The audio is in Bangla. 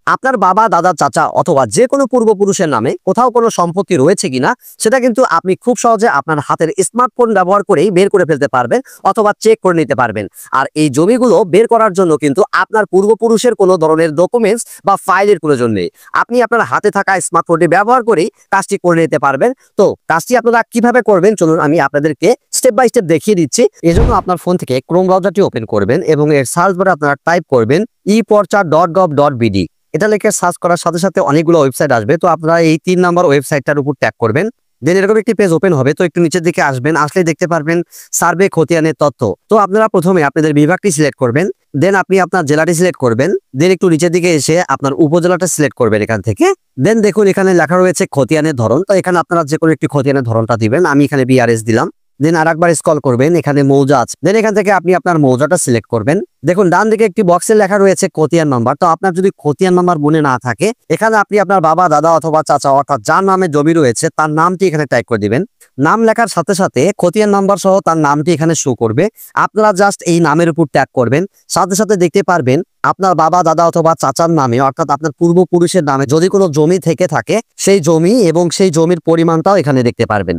আপনার বাবা, দাদা, চাচা অথবা যে কোনো পূর্বপুরুষের নামে কোথাও কোনো সম্পত্তি রয়েছে কিনা সেটা কিন্তু আপনি খুব সহজে আপনার হাতের স্মার্টফোন ব্যবহার করেই বের করে ফেলতে পারবেন অথবা চেক করে নিতে পারবেন। আর এই জমিগুলো বের করার জন্য কিন্তু আপনার পূর্বপুরুষের কোনো ধরনের ডকুমেন্টস বা ফাইলের প্রয়োজন নেই। আপনি আপনার হাতে থাকা স্মার্টফোনটি ব্যবহার করেই কাজটি করে নিতে পারবেন। তো কাজটি আপনারা কিভাবে করবেন চলুন আমি আপনাদেরকে স্টেপ বাই স্টেপ দেখিয়ে দিচ্ছি। এজন্য আপনার ফোন থেকে ক্রোম ব্রাউজারটি ওপেন করবেন এবং এর সার্চ বারে আপনারা টাইপ করবেন ePorcha.gov.bd। এটা লিখে সার্চ করার সাথে সাথে অনেকগুলো ওয়েবসাইট আসবে। তো আপনারা এই 3 নাম্বার ওয়েবসাইটটার উপর ট্যাপ করবেন। দেন এরকম একটি পেজ ওপেন হবে। তো একটু নিচের দিকে আসবেন, আসলে দেখতে পারবেন সার্ভে খতিয়ানের তথ্য। তো আপনারা প্রথমে আপনাদের বিভাগটি সিলেক্ট করবেন, দেন আপনি আপনার জেলাটি সিলেক্ট করবেন, দেন একটু নিচের দিকে এসে আপনার উপজেলাটা সিলেক্ট করবেন এখান থেকে। দেন দেখুন এখানে লেখা রয়েছে খতিয়ানের ধরন। তো এখানে আপনারা যে কোনো একটি খতিয়ানের ধরনটা দিবেন। আমি এখানে বিআরএস দিলাম। দেন আরেকবার স্ক্রল করবেন, এখানে মৌজা আছে। দেন এখান থেকে আপনি আপনার মৌজাটা সিলেক্ট করবেন। দেখুন ডান দিকে একটি বক্সে লেখা রয়েছে খতিয়ান নাম্বার। তো আপনার যদি খতিয়ান নাম্বার মনে না থাকে, এখানে আপনি আপনার বাবা, দাদা অথবা চাচা অর্থাৎ যার নামে জমি রয়েছে তার নামটি এখানে টাইপ করে দিবেন। নাম লেখার সাথে সাথে খতিয়ান নাম্বার সহ তার নামটি এখানে শো করবে। আপনারা জাস্ট এই নামের উপর ট্যাপ করবেন, সাথে সাথে দেখতে পারবেন আপনার বাবা, দাদা অথবা চাচার নামে অর্থাৎ আপনার পূর্বপুরুষের নামে যদি কোনো জমি থেকে থাকে সেই জমি এবং সেই জমির পরিমাণটাও এখানে দেখতে পারবেন।